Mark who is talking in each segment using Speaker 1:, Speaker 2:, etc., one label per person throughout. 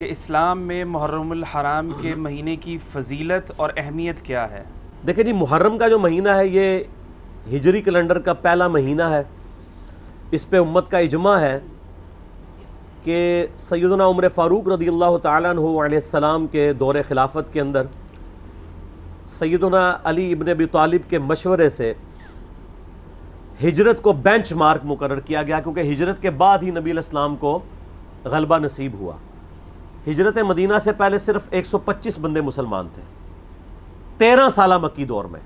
Speaker 1: کہ اسلام میں محرم الحرام کے مہینے کی فضیلت اور اہمیت کیا ہے؟
Speaker 2: دیکھیں جی، محرم کا جو مہینہ ہے یہ ہجری کیلنڈر کا پہلا مہینہ ہے۔ اس پہ امت کا اجماع ہے کہ سیدنا عمر فاروق رضی اللہ تعالیٰ عنہ علیہ السلام کے دور خلافت کے اندر سیدنا علی ابن ابی طالب کے مشورے سے ہجرت کو بینچ مارک مقرر کیا گیا، کیونکہ ہجرت کے بعد ہی نبی علیہ السلام کو غلبہ نصیب ہوا۔ ہجرت مدینہ سے پہلے صرف 125 بندے مسلمان تھے 13 سالہ مکی دور میں،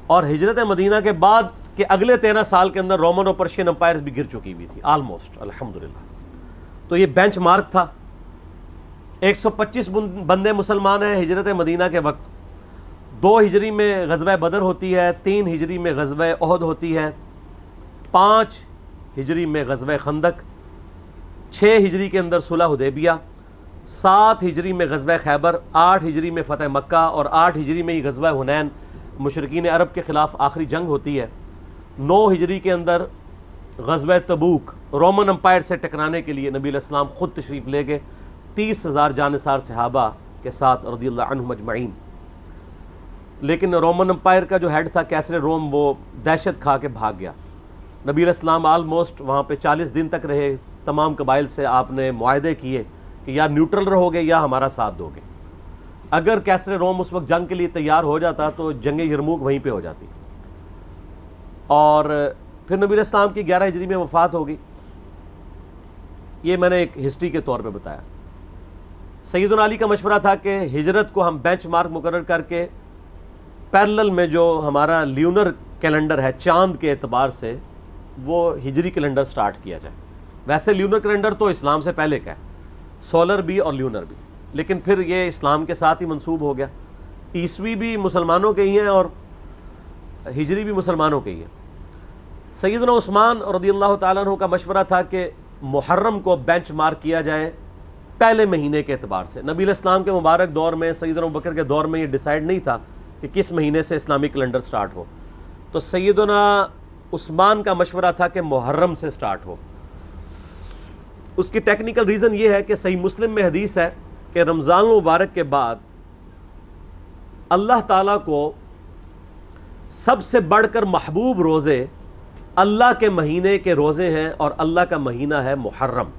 Speaker 2: اور ہجرت مدینہ کے بعد کے اگلے 13 سال کے اندر رومن اور پرشین امپائرز بھی گر چکی ہوئی تھی آلموسٹ، الحمدللہ۔ تو یہ بینچ مارک تھا۔ 125 بندے مسلمان ہیں ہجرت مدینہ کے وقت۔ 2 ہجری میں غزوہ بدر ہوتی ہے، 3 ہجری میں غزوہ احد ہوتی ہے، 5 ہجری میں غزوہ خندق، 6 ہجری کے اندر صلح حدیبیہ، 7 ہجری میں غزوہ خیبر، 8 ہجری میں فتح مکہ، اور 8 ہجری میں ہی غزوہ حنین مشرکین عرب کے خلاف آخری جنگ ہوتی ہے۔ 9 ہجری کے اندر غزوہ تبوک رومن امپائر سے ٹکرانے کے لیے نبی علیہ السلام خود تشریف لے گئے 30,000 جانثار صحابہ کے ساتھ رضی اللہ عنہم اجمعین۔ لیکن رومن امپائر کا جو ہیڈ تھا کیسر روم، وہ دہشت کھا کے بھاگ گیا۔ نبی علیہ السلام آلموسٹ وہاں پہ 40 دن تک رہے۔ تمام قبائل سے آپ نے معاہدے کیے کہ یا نیوٹرل رہو گے یا ہمارا ساتھ دو گے۔ اگر کیسر روم اس وقت جنگ کے لیے تیار ہو جاتا تو جنگ یرموک وہیں پہ ہو جاتی، اور پھر نبی علیہ السلام کی 11 ہجری میں وفات ہوگی۔ یہ میں نے ایک ہسٹری کے طور پہ بتایا۔ سیدنا علی کا مشورہ تھا کہ ہجرت کو ہم بینچ مارک مقرر کر کے پیرلل میں جو ہمارا لیونر کیلنڈر ہے چاند کے اعتبار سے، وہ ہجری کیلنڈر سٹارٹ کیا جائے۔ ویسے لیونر کیلنڈر تو اسلام سے پہلے کا ہے، سولر بھی اور لیونر بھی، لیکن پھر یہ اسلام کے ساتھ ہی منسوب ہو گیا۔ عیسوی بھی مسلمانوں کے ہی ہیں اور ہجری بھی مسلمانوں کے ہی ہیں۔ سیدنا عثمان رضی اللہ تعالیٰ عنہ کا مشورہ تھا کہ محرم کو بینچ مارک کیا جائے پہلے مہینے کے اعتبار سے۔ نبی علیہ السلام کے مبارک دور میں، سیدنا ابوبکر کے دور میں یہ ڈیسائیڈ نہیں تھا کہ کس مہینے سے اسلامی کیلنڈر سٹارٹ ہو، تو سیدنا عثمان کا مشورہ تھا کہ محرم سے سٹارٹ ہو۔ اس کی ٹیکنیکل ریزن یہ ہے کہ صحیح مسلم میں حدیث ہے کہ رمضان المبارک کے بعد اللہ تعالیٰ کو سب سے بڑھ کر محبوب روزے اللہ کے مہینے کے روزے ہیں، اور اللہ کا مہینہ ہے محرم،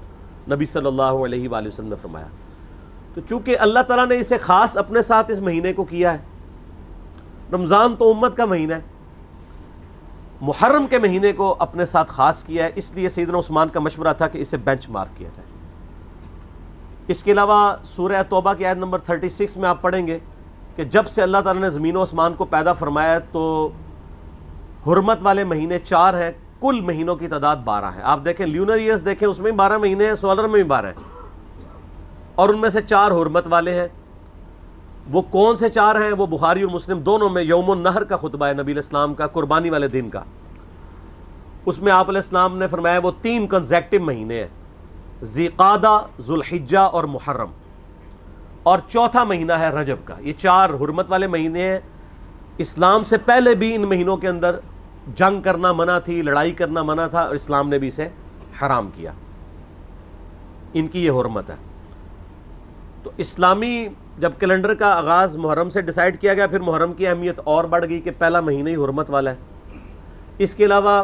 Speaker 2: نبی صلی اللہ علیہ وآلہ وسلم نے فرمایا۔ تو چونکہ اللہ تعالیٰ نے اسے خاص اپنے ساتھ اس مہینے کو کیا ہے، رمضان تو امت کا مہینہ ہے، محرم کے مہینے کو اپنے ساتھ خاص کیا ہے، اس لیے سیدنا عثمان کا مشورہ تھا کہ اسے بینچ مارک کیا جائے۔ اس کے علاوہ سورہ توبہ کی آیت نمبر 36 میں آپ پڑھیں گے کہ جب سے اللہ تعالیٰ نے زمین و آسمان کو پیدا فرمایا تو حرمت والے مہینے 4 ہیں، کل مہینوں کی تعداد 12 ہے۔ آپ دیکھیں لیونر ایئرز دیکھیں، اس میں 12 مہینے ہیں، سولر میں بھی 12 ہیں، اور ان میں سے 4 حرمت والے ہیں۔ وہ کون سے 4 ہیں؟ وہ بخاری اور مسلم دونوں میں یوم النحر کا خطبہ ہے نبی علیہ السلام کا، قربانی والے دن کا۔ اس میں آپ علیہ السلام نے فرمایا وہ 3 کنزیکٹو مہینے ہیں، ذی قعدہ، ذوالحجہ اور محرم، اور چوتھا مہینہ ہے رجب کا۔ یہ 4 حرمت والے مہینے ہیں۔ اسلام سے پہلے بھی ان مہینوں کے اندر جنگ کرنا منع تھی، لڑائی کرنا منع تھا، اور اسلام نے بھی اسے حرام کیا۔ ان کی یہ حرمت ہے۔ تو اسلامی جب کیلنڈر کا آغاز محرم سے ڈیسائیڈ کیا گیا، پھر محرم کی اہمیت اور بڑھ گئی کہ پہلا مہینہ ہی حرمت والا ہے۔ اس کے علاوہ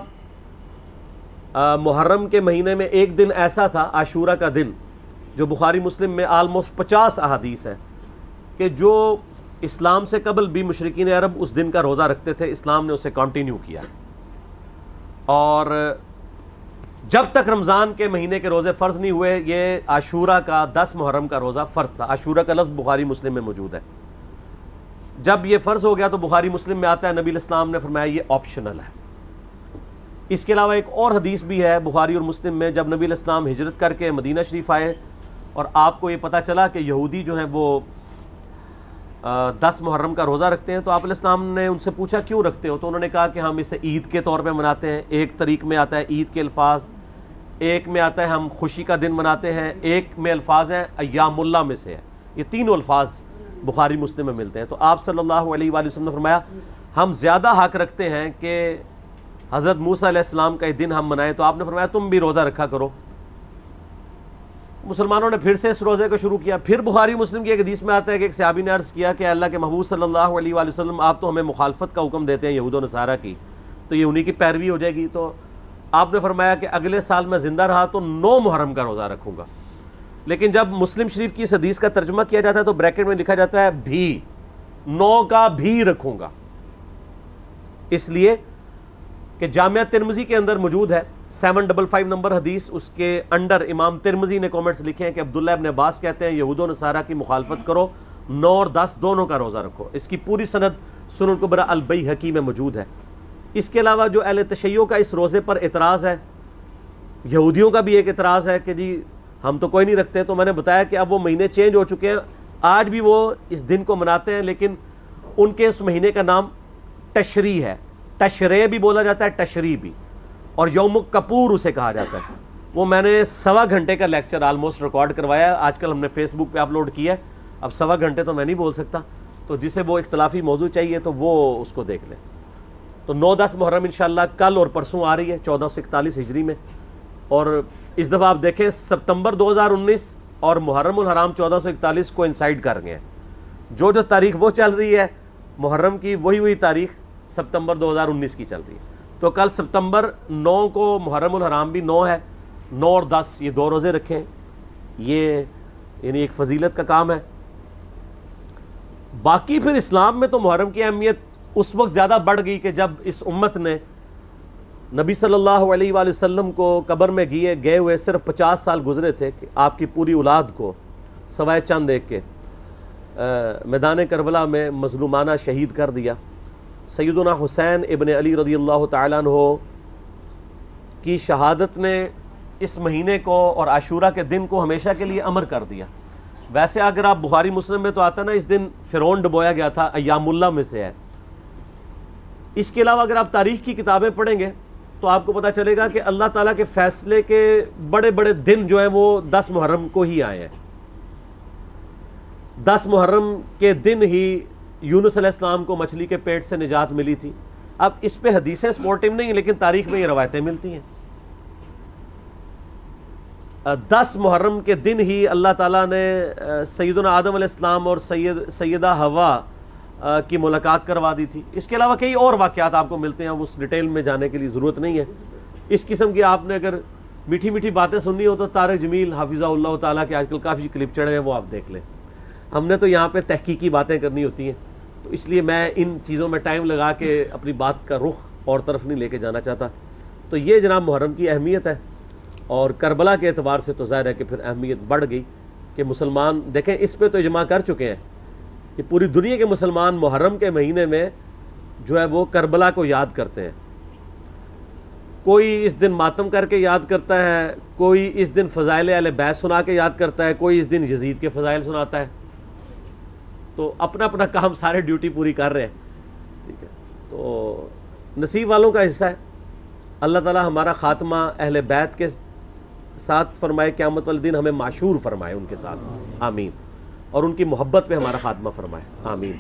Speaker 2: محرم کے مہینے میں ایک دن ایسا تھا، عاشورہ کا دن، جو بخاری مسلم میں آلموسٹ 50 احادیث ہیں کہ جو اسلام سے قبل بھی مشرکین عرب اس دن کا روزہ رکھتے تھے، اسلام نے اسے کنٹینیو کیا، اور جب تک رمضان کے مہینے کے روزے فرض نہیں ہوئے، یہ عاشورہ کا 10 محرم کا روزہ فرض تھا۔ عاشورہ کا لفظ بخاری مسلم میں موجود ہے۔ جب یہ فرض ہو گیا تو بخاری مسلم میں آتا ہے نبی علیہ السلام نے فرمایا یہ آپشنل ہے۔ اس کے علاوہ ایک اور حدیث بھی ہے بخاری اور مسلم میں، جب نبی علیہ السلام ہجرت کر کے مدینہ شریف آئے اور آپ کو یہ پتہ چلا کہ یہودی جو ہیں وہ 10 محرم کا روزہ رکھتے ہیں، تو آپ علیہ السلام نے ان سے پوچھا کیوں رکھتے ہو؟ تو انہوں نے کہا کہ ہم اسے عید کے طور پہ مناتے ہیں۔ ایک طریق میں آتا ہے عید کے الفاظ، ایک میں آتا ہے ہم خوشی کا دن مناتے ہیں، ایک میں الفاظ ہیں ایام اللہ میں سے ہے۔ یہ تینوں الفاظ بخاری مسلم میں ملتے ہیں۔ تو آپ صلی اللہ علیہ وآلہ وسلم نے فرمایا ہم زیادہ حق رکھتے ہیں کہ حضرت موسیٰ علیہ السلام کا یہ دن ہم منائیں، تو آپ نے فرمایا تم بھی روزہ رکھا کرو۔ مسلمانوں نے پھر سے اس روزے کو شروع کیا. پھر بخاری مسلم کی ایک حدیث میں آتا ہے کہ ایک صحابی نے عرض کیا کہ اللہ کے محبوب صلی اللہ علیہ وآلہ وسلم آپ تو ہمیں مخالفت کا حکم دیتے ہیں یہود و نصارہ کی, تو یہ انہی کی پیروی ہو جائے گی. تو آپ نے فرمایا کہ اگلے سال میں زندہ رہا تو 9 محرم کا روزہ رکھوں گا. لیکن جب مسلم شریف کی اس حدیث کا ترجمہ کیا جاتا ہے تو بریکٹ میں لکھا جاتا ہے بھی, 9 کا بھی رکھوں گا, اس لیے کہ جامعہ ترمذی کے اندر موجود ہے 755 نمبر حدیث, اس کے انڈر امام ترمذی نے کومنٹس لکھے ہیں کہ عبداللہ ابن عباس کہتے ہیں یہود و نصارہ کی مخالفت کرو, 9 اور 10 دونوں کا روزہ رکھو. اس کی پوری سند سنن الکبریٰ البیہقی میں موجود ہے. اس کے علاوہ جو اہل تشیع کا اس روزے پر اعتراض ہے, یہودیوں کا بھی ایک اعتراض ہے کہ جی ہم تو کوئی نہیں رکھتے, تو میں نے بتایا کہ اب وہ مہینے چینج ہو چکے ہیں, آج بھی وہ اس دن کو مناتے ہیں, لیکن ان کے اس مہینے کا نام تشریع ہے. تشریع بھی بولا جاتا ہے, تشریع بھی, اور یوم کپور اسے کہا جاتا ہے. وہ میں نے 1.25 گھنٹے کا لیکچر آلموسٹ ریکارڈ کروایا, آج کل ہم نے فیس بک پہ اپلوڈ کیا ہے. اب 1.25 گھنٹے تو میں نہیں بول سکتا, تو جسے وہ اختلافی موضوع چاہیے تو وہ اس کو دیکھ لیں. تو 9-10 محرم انشاءاللہ کل اور پرسوں آ رہی ہے 1441 ہجری میں, اور اس دفعہ آپ دیکھیں ستمبر 2019 اور محرم الحرام 1441 کو انسائڈ کر گئے ہیں. جو تاریخ وہ چل رہی ہے محرم کی, وہی تاریخ ستمبر 2019 کی چل رہی ہے. تو کل ستمبر 9 کو محرم الحرام بھی 9 ہے, 9 اور 10 یہ 2 روزے رکھیں, یہ یعنی ایک فضیلت کا کام ہے. باقی پھر اسلام میں تو محرم کی اہمیت اس وقت زیادہ بڑھ گئی کہ جب اس امت نے نبی صلی اللہ علیہ وآلہ وسلم کو قبر میں گئے ہوئے صرف 50 سال گزرے تھے کہ آپ کی پوری اولاد کو سوائے چند ایک کے میدان کربلا میں مظلومانہ شہید کر دیا. سیدنا حسین ابن علی رضی اللہ تعالیٰ عنہ کی شہادت نے اس مہینے کو اور عاشورہ کے دن کو ہمیشہ کے لیے امر کر دیا. ویسے اگر آپ بخاری مسلم میں تو آتا نا اس دن فرعون ڈبویا گیا تھا, ایام اللہ میں سے ہے. اس کے علاوہ اگر آپ تاریخ کی کتابیں پڑھیں گے تو آپ کو پتہ چلے گا کہ اللہ تعالیٰ کے فیصلے کے بڑے بڑے دن جو ہیں وہ 10 محرم کو ہی آئے ہیں. 10 محرم کے دن ہی یونس علیہ السلام کو مچھلی کے پیٹ سے نجات ملی تھی. اب اس پہ حدیثیں سپورٹیو نہیں ہیں, لیکن تاریخ میں یہ روایتیں ملتی ہیں. 10 محرم کے دن ہی اللہ تعالیٰ نے سیدنا آدم علیہ السلام اور سیدہ حوا کی ملاقات کروا دی تھی. اس کے علاوہ کئی اور واقعات آپ کو ملتے ہیں, اس ڈیٹیل میں جانے کے لیے ضرورت نہیں ہے. اس قسم کی آپ نے اگر میٹھی میٹھی باتیں سننی ہو تو طارق جمیل حافظہ اللہ تعالیٰ کے آج کل کافی کلپ چڑھے ہیں, وہ آپ دیکھ لیں. ہم نے تو یہاں پہ تحقیقی باتیں کرنی ہوتی ہیں, تو اس لیے میں ان چیزوں میں ٹائم لگا کے اپنی بات کا رخ اور طرف نہیں لے کے جانا چاہتا. تو یہ جناب محرم کی اہمیت ہے, اور کربلا کے اعتبار سے تو ظاہر ہے کہ پھر اہمیت بڑھ گئی کہ مسلمان دیکھیں اس پہ تو اجماع کر چکے ہیں کہ پوری دنیا کے مسلمان محرم کے مہینے میں جو ہے وہ کربلا کو یاد کرتے ہیں. کوئی اس دن ماتم کر کے یاد کرتا ہے, کوئی اس دن فضائل اہل بیت سنا کے یاد کرتا ہے, کوئی اس دن یزید کے فضائل سناتا ہے. تو اپنا اپنا کام سارے ڈیوٹی پوری کر رہے ہیں. ٹھیک ہے, تو نصیب والوں کا حصہ ہے. اللہ تعالی ہمارا خاتمہ اہل بیت کے ساتھ فرمائے, قیامت والے دن ہمیں معشور فرمائے ان کے ساتھ, آمین. اور ان کی محبت پہ ہمارا خاتمہ فرمائے, آمین.